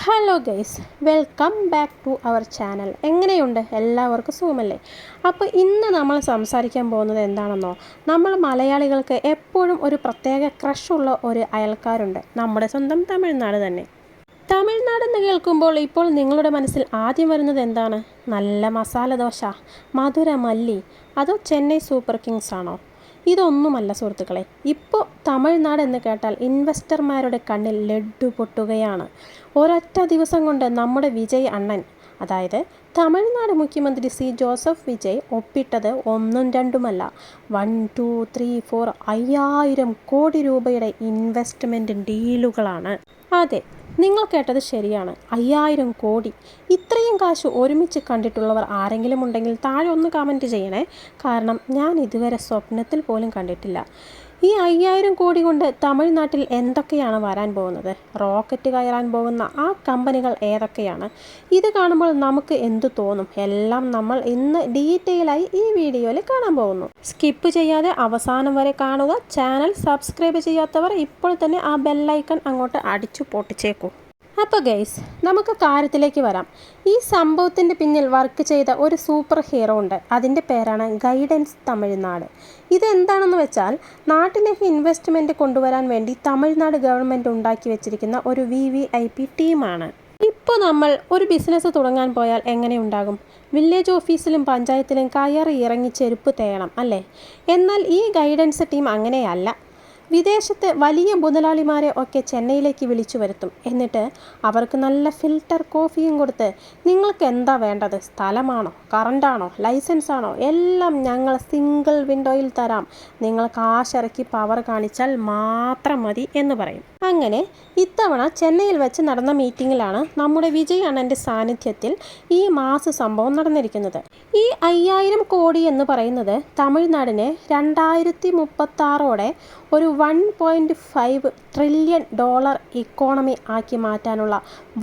Hello guys, welcome back to our channel. എങ്ങനെയുണ്ട്? എല്ലാവർക്കും സുഖമല്ലേ? അപ്പോൾ ഇന്ന് നമ്മൾ സംസാരിക്കാൻ പോകുന്നത് എന്താണെന്നോ, നമ്മൾ മലയാളികൾക്ക് എപ്പോഴും ഒരു പ്രത്യേക ക്രഷുള്ള ഒരു അയൽക്കാരുണ്ട്, നമ്മുടെ സ്വന്തം തമിഴ്നാട് തന്നെ. തമിഴ്നാടെന്ന് കേൾക്കുമ്പോൾ ഇപ്പോൾ നിങ്ങളുടെ മനസ്സിൽ ആദ്യം വരുന്നത് എന്താണ്? നല്ല മസാല ദോശ, മധുര മല്ലി, അതോ ചെന്നൈ സൂപ്പർ കിങ്സ് ആണോ? ഇതൊന്നുമല്ല സുഹൃത്തുക്കളെ. ഇപ്പോൾ തമിഴ്നാട് എന്ന് കേട്ടാൽ ഇൻവെസ്റ്റർമാരുടെ കണ്ണിൽ ലഡ്ഡു പൊട്ടുകയാണ്. ഒരൊറ്റ ദിവസം കൊണ്ട് നമ്മുടെ വിജയ് അണ്ണൻ, അതായത് തമിഴ്നാട് മുഖ്യമന്ത്രി സി ജോസഫ് വിജയ് ഒപ്പിട്ടത് ഒന്നും രണ്ടുമല്ല, 1 2 3 4 5000 കോടി രൂപയുടെ ഇൻവെസ്റ്റ്മെൻറ്റ് ഡീലുകളാണ്. അതെ, നിങ്ങൾ കേട്ടത് ശരിയാണ്, 5000 കോടി. ഇത്രയും കാശ് ഒരുമിച്ച് കണ്ടിട്ടുള്ളവർ ആരെങ്കിലും ഉണ്ടെങ്കിൽ താഴെ ഒന്ന് കമൻറ്റ് ചെയ്യണേ. കാരണം ഞാൻ ഇതുവരെ സ്വപ്നത്തിൽ പോലും കണ്ടിട്ടില്ല. ഈ 5000 കോടി കൊണ്ട് തമിഴ്നാട്ടിൽ എന്തൊക്കെയാണ് വരാൻ പോകുന്നത്? റോക്കറ്റ് കയറാൻ പോകുന്ന ആ കമ്പനികൾ ഏതൊക്കെയാണ്? ഇത് കാണുമ്പോൾ നമുക്ക് എന്തു തോന്നും? എല്ലാം നമ്മൾ ഇന്ന് ഡീറ്റെയിലായി ഈ വീഡിയോയിൽ കാണാൻ പോകുന്നു. സ്കിപ്പ് ചെയ്യാതെ അവസാനം വരെ കാണുക. ചാനൽ സബ്സ്ക്രൈബ് ചെയ്യാത്തവർ ഇപ്പോൾ തന്നെ ആ ബെല്ലൈക്കൺ അങ്ങോട്ട് അടിച്ചു പൊട്ടിച്ചേക്കൂ. അപ്പോൾ ഗൈസ്, നമുക്ക് കാര്യത്തിലേക്ക് വരാം. ഈ സംഭവത്തിൻ്റെ പിന്നിൽ വർക്ക് ചെയ്ത ഒരു സൂപ്പർ ഹീറോ ഉണ്ട്. അതിൻ്റെ പേരാണ് ഗൈഡൻസ് തമിഴ്നാട്. ഇതെന്താണെന്ന് വെച്ചാൽ, നാട്ടിലേക്ക് ഇൻവെസ്റ്റ്മെൻറ്റ് കൊണ്ടുവരാൻ വേണ്ടി തമിഴ്നാട് ഗവൺമെൻറ് ഉണ്ടാക്കി വെച്ചിരിക്കുന്ന ഒരു VVIP ടീമാണ്. ഇപ്പോൾ നമ്മൾ ഒരു ബിസിനസ് തുടങ്ങാൻ പോയാൽ എങ്ങനെ ഉണ്ടാകും? വില്ലേജ് ഓഫീസിലും പഞ്ചായത്തിലും കയറി ഇറങ്ങി ചെരുപ്പ് തേയണം അല്ലേ? എന്നാൽ ഈ ഗൈഡൻസ് ടീം അങ്ങനെയല്ല. വിദേശത്തെ വലിയ മുതലാളിമാരെ ഒക്കെ ചെന്നൈയിലേക്ക് വിളിച്ചു വരുത്തും. എന്നിട്ട് അവർക്ക് നല്ല ഫിൽറ്റർ കോഫിയും കൊടുത്ത്, നിങ്ങൾക്ക് എന്താ വേണ്ടത്? സ്ഥലമാണോ, കറണ്ടാണോ, ലൈസൻസാണോ, എല്ലാം ഞങ്ങൾ സിംഗിൾ വിൻഡോയിൽ തരാം, നിങ്ങൾ കാശിറക്കി പവർ കാണിച്ചാൽ മാത്രം മതി എന്ന് പറയും. അങ്ങനെ ഇത്തവണ ചെന്നൈയിൽ വെച്ച് നടന്ന മീറ്റിങ്ങിലാണ് നമ്മുടെ വിജയ് അണ്ണൻ്റെ സാന്നിധ്യത്തിൽ ഈ മാസ് സംഭവം നടന്നിരിക്കുന്നത്. ഈ 5000 കോടി എന്ന് പറയുന്നത് തമിഴ്നാടിനെ 2036 ഒരു $1.5 ട്രില്യൺ ഇക്കോണമി ആക്കി മാറ്റാനുള്ള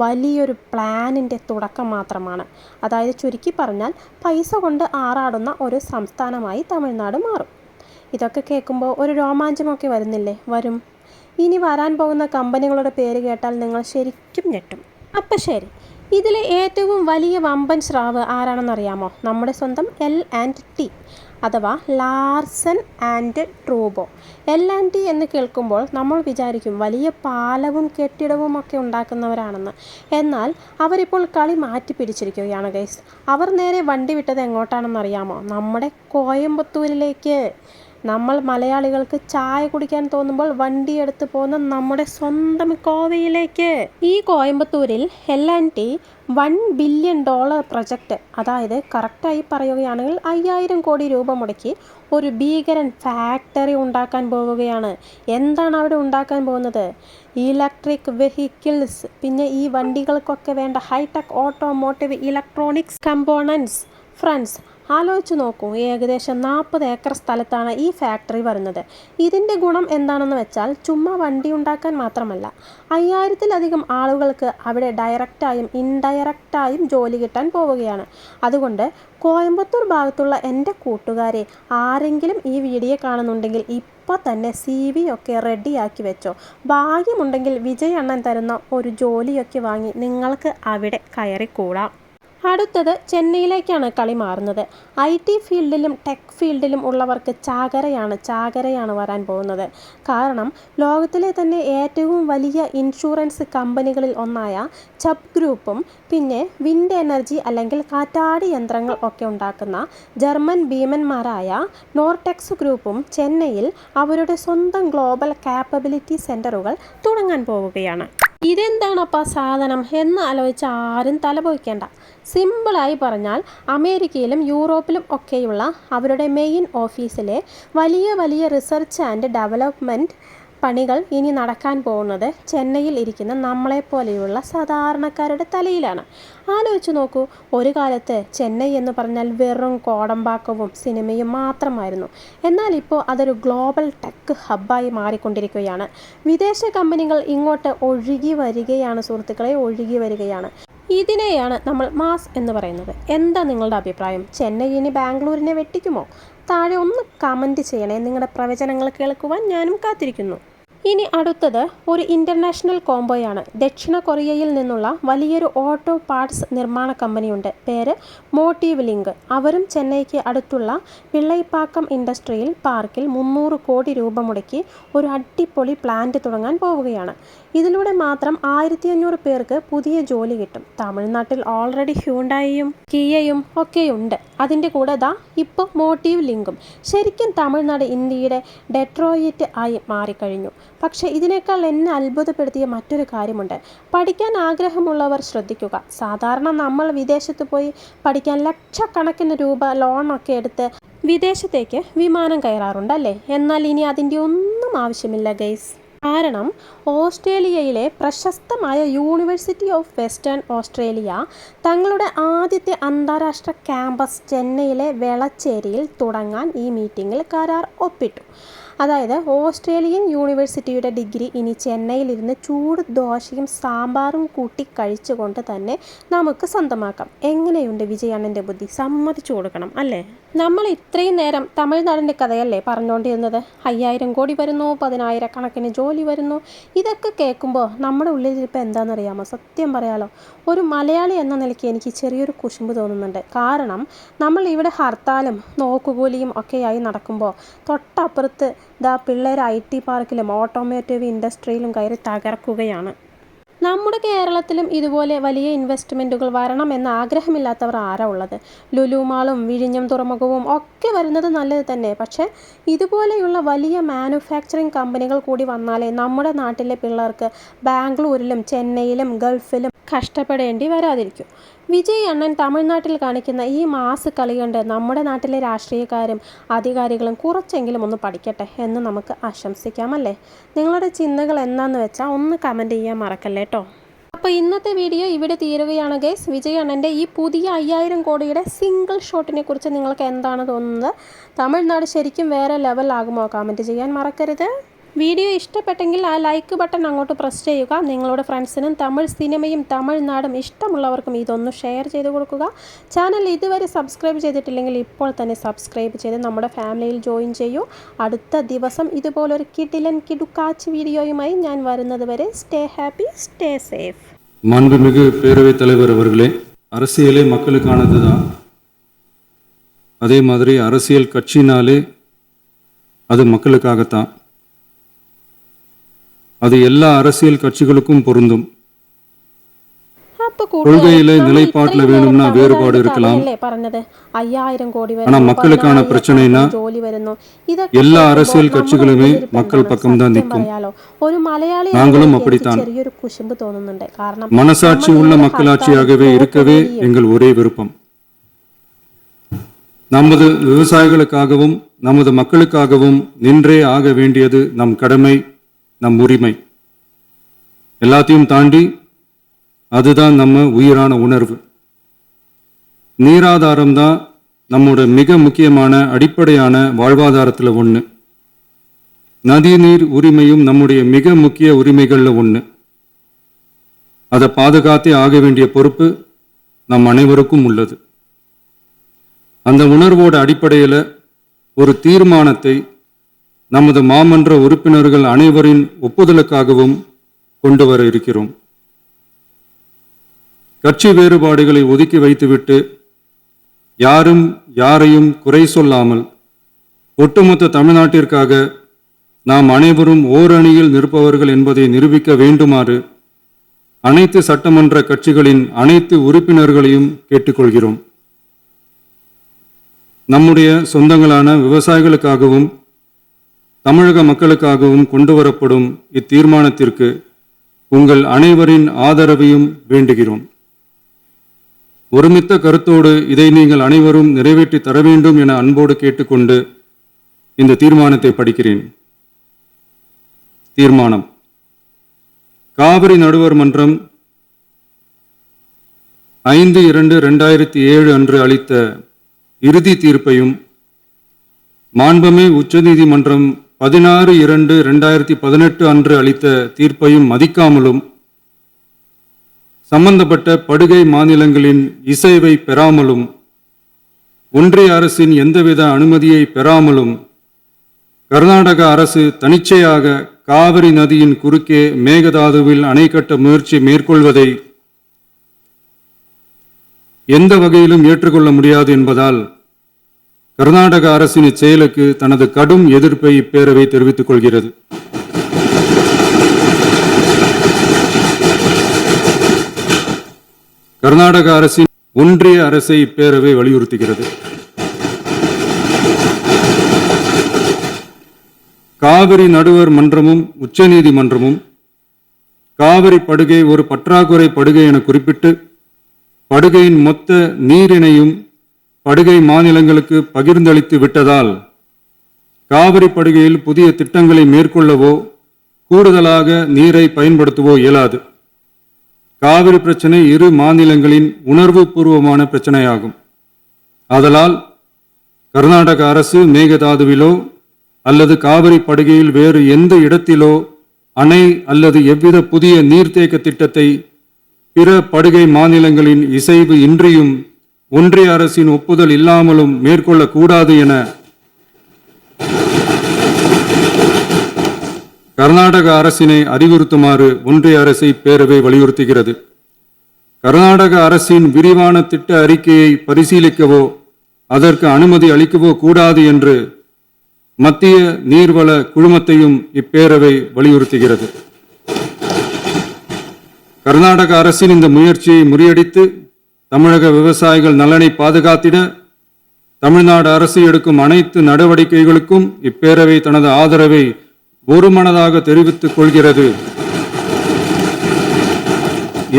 വലിയൊരു പ്ലാനിൻ്റെ തുടക്കം മാത്രമാണ്. അതായത് ചുരുക്കി പറഞ്ഞാൽ പൈസ കൊണ്ട് ആറാടുന്ന ഒരു സംസ്ഥാനമായി തമിഴ്നാട് മാറും. ഇതൊക്കെ കേൾക്കുമ്പോൾ ഒരു രോമാഞ്ചമൊക്കെ വരുന്നില്ലേ? വരും. ഇനി വരാൻ പോകുന്ന കമ്പനികളുടെ പേര് കേട്ടാൽ നിങ്ങൾ ശരിക്കും ഞെട്ടും. അപ്പം ശരി, ഇതിലെ ഏറ്റവും വലിയ വമ്പൻ സ്രാവ് ആരാണെന്നറിയാമോ? നമ്മുടെ സ്വന്തം L&T, അഥവാ ലാർസൻ ആൻഡ് ട്രൂബോ. L&T എന്ന് കേൾക്കുമ്പോൾ നമ്മൾ വിചാരിക്കും വലിയ പാലവും കെട്ടിടവും ഒക്കെ ഉണ്ടാക്കുന്നവരാണെന്ന്. എന്നാൽ അവരിപ്പോൾ കളി മാറ്റി പിടിച്ചിരിക്കുകയാണ് ഗൈസ്. അവർ നേരെ വണ്ടി വിട്ടത് എങ്ങോട്ടാണെന്നറിയാമോ? നമ്മുടെ കോയമ്പത്തൂരിലേക്ക്. നമ്മൾ മലയാളികൾക്ക് ചായ കുടിക്കാൻ തോന്നുമ്പോൾ വണ്ടിയെടുത്ത് പോകുന്ന നമ്മുടെ സ്വന്തം കോവയിലേക്ക്. ഈ കോയമ്പത്തൂരിൽ L&T $1 ബില്യൺ പ്രൊജക്റ്റ്, അതായത് കറക്റ്റായി പറയുകയാണെങ്കിൽ 5000 കോടി രൂപ മുടക്കി ഒരു ഭീകരൻ ഫാക്ടറി ഉണ്ടാക്കാൻ പോവുകയാണ്. എന്താണ് അവിടെ ഉണ്ടാക്കാൻ പോകുന്നത്? ഇലക്ട്രിക് വെഹിക്കിൾസ്, പിന്നെ ഈ വണ്ടികൾക്കൊക്കെ വേണ്ട hi tech automotive electronics components. Friends, ആലോചിച്ച് നോക്കൂ, ഏകദേശം 40 ഏക്കർ സ്ഥലത്താണ് ഈ ഫാക്ടറി വരുന്നത്. ഇതിൻ്റെ ഗുണം എന്താണെന്ന് വെച്ചാൽ, ചുമ്മാ വണ്ടി ഉണ്ടാക്കാൻ മാത്രമല്ല, 5000-ലധികം ആളുകൾക്ക് അവിടെ ഡയറക്റ്റായും ഇൻഡയറക്റ്റായും ജോലി കിട്ടാൻ പോവുകയാണ്. അതുകൊണ്ട് കോയമ്പത്തൂർ ഭാഗത്തുള്ള എൻ്റെ കൂട്ടുകാരെ ആരെങ്കിലും ഈ വീഡിയോ കാണുന്നുണ്ടെങ്കിൽ ഇപ്പോൾ തന്നെ CV ഒക്കെ റെഡിയാക്കി വെച്ചോ. ഭാഗ്യമുണ്ടെങ്കിൽ വിജയ് അണ്ണൻ തരുന്ന ഒരു ജോലിയൊക്കെ വാങ്ങി നിങ്ങൾക്ക് അവിടെ കയറിക്കൂടാം. അടുത്തത് ചെന്നൈയിലേക്കാണ് കളി മാറുന്നത്. IT ഫീൽഡിലും ടെക് ഫീൽഡിലും ഉള്ളവർക്ക് ചാകരയാണ് വരാൻ പോകുന്നത്. കാരണം ലോകത്തിലെ തന്നെ ഏറ്റവും വലിയ ഇൻഷുറൻസ് കമ്പനികളിൽ ഒന്നായ ചബ് ഗ്രൂപ്പും, പിന്നെ വിൻഡ് എനർജി അല്ലെങ്കിൽ കാറ്റാടി യന്ത്രങ്ങൾ ഒക്കെ ഉണ്ടാക്കുന്ന ജർമ്മൻ ഭീമന്മാരായ നോർടെക്സ് ഗ്രൂപ്പും ചെന്നൈയിൽ അവരുടെ സ്വന്തം ഗ്ലോബൽ കാപ്പബിലിറ്റി സെൻ്ററുകൾ തുടങ്ങാൻ പോവുകയാണ്. ഇതെന്താണപ്പോൾ സാധനം എന്ന് ആലോചിച്ച് ആരും തലപോയിക്കേണ്ട. സിമ്പിളായി പറഞ്ഞാൽ, അമേരിക്കയിലും യൂറോപ്പിലും ഒക്കെയുള്ള അവരുടെ മെയിൻ ഓഫീസിലെ വലിയ വലിയ റിസർച്ച് ആൻഡ് ഡെവലപ്മെൻറ്റ് പണികൾ ഇനി നടക്കാൻ പോകുന്നത് ചെന്നൈയിൽ ഇരിക്കുന്ന നമ്മളെപ്പോലെയുള്ള സാധാരണക്കാരുടെ തലയിലാണ്. ആലോചിച്ച് നോക്കൂ, ഒരു കാലത്ത് ചെന്നൈ എന്ന് പറഞ്ഞാൽ വെറും കോടമ്പാക്കവും സിനിമയും മാത്രമായിരുന്നു. എന്നാൽ ഇപ്പോൾ അതൊരു ഗ്ലോബൽ ടെക് ഹബ്ബായി മാറിക്കൊണ്ടിരിക്കുകയാണ്. വിദേശ കമ്പനികൾ ഇങ്ങോട്ട് ഒഴുകി വരികയാണ് സുഹൃത്തുക്കളെ, ഒഴുകി വരികയാണ്. ഇതിനെയാണ് നമ്മൾ മാസ് എന്ന് പറയുന്നത്. എന്താ നിങ്ങളുടെ അഭിപ്രായം? ചെന്നൈ ഇനി ബാംഗ്ലൂരിനെ വെട്ടിക്കുമോ? താഴെ ഒന്ന് കമൻറ്റ് ചെയ്യണേ. നിങ്ങളുടെ പ്രവചനങ്ങൾ കേൾക്കുവാൻ ഞാനും കാത്തിരിക്കുന്നു. ഇനി അടുത്തത് ഒരു ഇൻ്റർനാഷണൽ കോംബോയാണ്. ദക്ഷിണ കൊറിയയിൽ നിന്നുള്ള വലിയൊരു ഓട്ടോ പാർട്സ് നിർമ്മാണ കമ്പനിയുണ്ട്. പേര് മോട്ടീവ് ലിങ്ക്. അവരും ചെന്നൈക്ക് അടുത്തുള്ള പിള്ളൈപ്പാക്കം ഇൻഡസ്ട്രിയൽ പാർക്കിൽ 300 കോടി രൂപ മുടക്കി ഒരു അടിപൊളി പ്ലാന്റ് തുടങ്ങാൻ പോവുകയാണ്. ഇതിലൂടെ മാത്രം 1500 പേർക്ക് പുതിയ ജോലി കിട്ടും. തമിഴ്നാട്ടിൽ ഓൾറെഡി ഹ്യൂണ്ടായിയും കിയയും ഒക്കെയുണ്ട്. അതിൻ്റെ കൂടെ ഇപ്പോൾ മോട്ടീവ് ലിങ്കും. ശരിക്കും തമിഴ്നാട് ഇന്ത്യയുടെ ഡെട്രോയിറ്റ് ആയി മാറിക്കഴിഞ്ഞു. പക്ഷേ ഇതിനേക്കാൾ എന്നെ അത്ഭുതപ്പെടുത്തിയ മറ്റൊരു കാര്യമുണ്ട്. പഠിക്കാൻ ആഗ്രഹമുള്ളവർ ശ്രദ്ധിക്കുക. സാധാരണ നമ്മൾ വിദേശത്ത് പോയി പഠിക്കാൻ ലക്ഷക്കണക്കിന് രൂപ ലോണൊക്കെ എടുത്ത് വിദേശത്തേക്ക് വിമാനം കയറാറുണ്ടല്ലേ? എന്നാൽ ഇനി അതിൻ്റെ ഒന്നും ആവശ്യമില്ല ഗൈസ്. കാരണം ഓസ്ട്രേലിയയിലെ പ്രശസ്തമായ യൂണിവേഴ്സിറ്റി ഓഫ് വെസ്റ്റേൺ ഓസ്ട്രേലിയ തങ്ങളുടെ ആദ്യത്തെ അന്താരാഷ്ട്ര ക്യാമ്പസ് ചെന്നൈയിലെ വെളച്ചേരിയിൽ തുടങ്ങാൻ ഈ മീറ്റിങ്ങിൽ കരാർ ഒപ്പിട്ടു. അതായത് ഓസ്ട്രേലിയൻ യൂണിവേഴ്സിറ്റിയുടെ ഡിഗ്രി ഇനി ചെന്നൈയിലിരുന്ന് ചൂട് ദോശയും സാമ്പാറും കൂട്ടി കഴിച്ചുകൊണ്ട് തന്നെ നമുക്ക് സ്വന്തമാക്കാം. എങ്ങനെയുണ്ട് വിജയണ്ണൻ്റെ ബുദ്ധി? സമ്മതിച്ചു കൊടുക്കണം അല്ലേ? നമ്മൾ ഇത്രയും നേരം തമിഴ്നാടിൻ്റെ കഥയല്ലേ പറഞ്ഞുകൊണ്ടിരുന്നത്? 5000 കോടി വരുന്നു, 10,000 കണക്കിന് ജോലി വരുന്നു. ഇതൊക്കെ കേൾക്കുമ്പോൾ നമ്മുടെ ഉള്ളിലിപ്പോൾ എന്താണെന്നറിയാമോ? സത്യം പറയാലോ, ഒരു മലയാളി എന്ന നിലയ്ക്ക് എനിക്ക് ചെറിയൊരു കുശുമ്പ് തോന്നുന്നുണ്ട്. കാരണം നമ്മൾ ഇവിടെ ഹർത്താലും നോക്കുകൂലിയും ഒക്കെയായി നടക്കുമ്പോൾ തൊട്ടപ്പുറത്ത് പിള്ളേർ IT പാർക്കിലും ഓട്ടോമോട്ടീവ് ഇൻഡസ്ട്രിയിലും കയറി തകർക്കുകയാണ്. നമ്മുടെ കേരളത്തിലും ഇതുപോലെ വലിയ ഇൻവെസ്റ്റ്മെൻറ്റുകൾ വരണം എന്ന ആഗ്രഹമില്ലാത്തവർ ആരാ ഉള്ളത്? ലുലു മാളും വിഴിഞ്ഞം തുറമുഖവും ഒക്കെ വരുന്നത് നല്ലത് തന്നെ. പക്ഷേ ഇതുപോലെയുള്ള വലിയ മാനുഫാക്ചറിങ് കമ്പനികൾ കൂടി വന്നാലേ നമ്മുടെ നാട്ടിലെ പിള്ളേർക്ക് ബാംഗ്ലൂരിലും ചെന്നൈയിലും ഗൾഫിലും കഷ്ടപ്പെടേണ്ടി വരാതിരിക്കും. വിജയ് അണ്ണൻ തമിഴ്നാട്ടിൽ കാണിക്കുന്ന ഈ മാസ് കളി കണ്ട് നമ്മുടെ നാട്ടിലെ രാഷ്ട്രീയക്കാരും അധികാരികളും കുറച്ചെങ്കിലും ഒന്ന് പഠിക്കട്ടെ എന്ന് നമുക്ക് ആശംസിക്കാമല്ലേ? നിങ്ങളുടെ ചിന്തകൾ എന്താണെന്ന് വെച്ചാൽ ഒന്ന് കമൻറ്റ് ചെയ്യാൻ മറക്കല്ലേ കേട്ടോ. അപ്പോൾ ഇന്നത്തെ വീഡിയോ ഇവിടെ തീരുകയാണ് ഗൈസ്. വിജയ് അണ്ണൻ്റെ ഈ പുതിയ 5000 കോടിയുടെ സിംഗിൾ ഷോട്ടിനെ കുറിച്ച് നിങ്ങൾക്ക് എന്താണ് തോന്നുന്നത്? തമിഴ്നാട് ശരിക്കും വേറെ ലെവലാകുമോ? കമൻറ്റ് ചെയ്യാൻ മറക്കരുത്. വീഡിയോ ഇഷ്ടപ്പെട്ടെങ്കിൽ ആ ലൈക്ക് ബട്ടൺ അങ്ങോട്ട് പ്രസ് ചെയ്യുക. നിങ്ങളുടെ ഫ്രണ്ട്സിനും തമിഴ് സിനിമയും തമിഴ്നാടും ഇഷ്ടമുള്ളവർക്കും ഇതൊന്ന് ഷെയർ ചെയ്ത് കൊടുക്കുക. ചാനൽ ഇതുവരെ സബ്സ്ക്രൈബ് ചെയ്തിട്ടില്ലെങ്കിൽ ഇപ്പോൾ തന്നെ സബ്സ്ക്രൈബ് ചെയ്ത് നമ്മുടെ ഫാമിലിയിൽ ജോയിൻ ചെയ്യൂ. അടുത്ത ദിവസം ഇതുപോലൊരു കിടുക്കാച്ച് വീഡിയോയുമായി ഞാൻ വരുന്നത് വരെ സ്റ്റേ ഹാപ്പി, സ്റ്റേ സേഫ്. மாண்புமிகு பேரவைத் தலைவர் அவர்களே, அரசியலே மக்களுக்கானது தான். அதே மாதிரி அரசியல் கட்சினாலே அது மக்களுக்காகத்தான். அது எல்லா அரசியல் கட்சிகளுக்கும் பொருந்தும். கொள்கையில நிலைப்பாட்டுல வேணும்னா வேறுபாடு இருக்கலாம். ஆனா மக்களுக்கான பிரச்சனைனா எல்லா அரசியல் கட்சிகளுமே மக்கள் பக்கம்தான் நிற்கும். நாங்களும் அப்படித்தான். மனசாட்சி உள்ள மக்களாட்சியாகவே இருக்கவே எங்கள் ஒரே விருப்பம். நமது விவசாயிகளுக்காகவும் நமது மக்களுக்காகவும் நின்றே ஆக வேண்டியது நம் கடமை, நம் உரிமை. எல்லாத்தையும் தாண்டி அதுதான் நம்ம உயிரான உணர்வு. நீராதாரம் தான் நம்மோட மிக முக்கியமான அடிப்படையான வாழ்வாதாரத்தில் ஒன்று. நதி நீர் உரிமையும் நம்முடைய மிக முக்கிய உரிமைகளில் ஒன்று. அதை பாதுகாத்தே ஆக வேண்டிய பொறுப்பு நம் அனைவருக்கும் உள்ளது. அந்த உணர்வோட அடிப்படையில் ஒரு தீர்மானத்தை நமது மாமன்ற உறுப்பினர்கள் அனைவரின் ஒப்புதலுக்காகவும் கொண்டு வர இருக்கிறோம். கட்சி வேறுபாடுகளை ஒதுக்கி வைத்துவிட்டு யாரும் யாரையும் குறை சொல்லாமல் ஒட்டுமொத்த தமிழ்நாட்டிற்காக நாம் அனைவரும் ஓரணியில் நிற்பவர்கள் என்பதை நிரூபிக்க வேண்டுமாறு அனைத்து சட்டமன்ற கட்சிகளின் அனைத்து உறுப்பினர்களையும் கேட்டுக்கொள்கிறோம். நம்முடைய சொந்தங்களான விவசாயிகளுக்காகவும் தமிழக மக்களுக்காகவும் கொண்டு வரப்படும் இத்தீர்மானத்திற்கு உங்கள் அனைவரின் ஆதரவையும் வேண்டுகிறோம். ஒருமித்த கருத்தோடு இதை நீங்கள் அனைவரும் நிறைவேற்றி தர வேண்டும் என அன்போடு கேட்டுக்கொண்டு இந்த தீர்மானத்தை படிக்கிறேன். தீர்மானம்: காவிரி நடுவர் மன்றம் 5/2/2007 அன்று அளித்த இறுதி தீர்ப்பையும் மாண்புமிகு உச்சநீதிமன்றம் 16/2/2018 அன்று அளித்த தீர்ப்பையும் மதிக்காமலும் சம்பந்தப்பட்ட படுகை மாநிலங்களின் இசைவை பெறாமலும் ஒன்றிய அரசின் எந்தவித அனுமதியை பெறாமலும் கர்நாடக அரசு தனிச்சையாக காவிரி நதியின் குறுக்கே மேகதாதுவில் அணை கட்ட முயற்சி மேற்கொள்வதை எந்த வகையிலும் ஏற்றுக்கொள்ள முடியாது என்பதால் கர்நாடக அரசின் இச்செயலுக்கு தனது கடும் எதிர்ப்பை இப்பேரவை தெரிவித்துக் கொள்கிறது. கர்நாடக அரசின் ஒன்றிய அரசை இப்பேரவை வலியுறுத்துகிறது. காவிரி நடுவர் மன்றமும் உச்சநீதிமன்றமும் காவிரி படுகை ஒரு பற்றாக்குறை படுகை என குறிப்பிட்டு படுகையின் மொத்த நீரினையும் படுகை மாநிலங்களுக்கு பகிர்ந்தளித்து விட்டதால் காவிரி படுகையில் புதிய திட்டங்களை மேற்கொள்ளவோ கூடுதலாக நீரை பயன்படுத்தவோ இயலாது. காவிரி பிரச்சனை இரு மாநிலங்களின் உணர்வு பூர்வமான பிரச்சனையாகும். ஆதலால் கர்நாடக அரசு மேகதாதுவிலோ அல்லது காவிரி படுகையில் வேறு எந்த இடத்திலோ அணை அல்லது எவ்வித புதிய நீர்த்தேக்க திட்டத்தை பிற படுகை மாநிலங்களின் இசைவு இன்றியும் ஒன்றிய அரசின் ஒப்புதல் இல்லாமலும் மேற்கொள்ளக்கூடாது என கர்நாடக அரசினை அறிவுறுத்துமாறு ஒன்றிய அரசை பேரவை வலியுறுத்துகிறது. கர்நாடக அரசின் விரிவான திட்ட அறிக்கையை பரிசீலிக்கவோ அதற்கு அனுமதி அளிக்கவோ கூடாது என்று மத்திய நீர்வள குழுமத்தையும் இப்பேரவை வலியுறுத்துகிறது. கர்நாடக அரசின் இந்த முயற்சியை முறியடித்து தமிழக விவசாயிகள் நலனை பாதுகாத்திட தமிழ்நாடு அரசு எடுக்கும் அனைத்து நடவடிக்கைகளுக்கும் இப்பேரவை தனது ஆதரவை ஒருமனதாக தெரிவித்துக் கொள்கிறது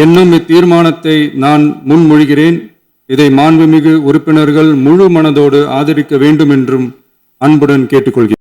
என்னும் இத்தீர்மானத்தை நான் முன்மொழிகிறேன். இதை மாண்புமிகு உறுப்பினர்கள் முழு மனதோடு ஆதரிக்க வேண்டும் என்றும் அன்புடன் கேட்டுக்கொள்கிறேன்.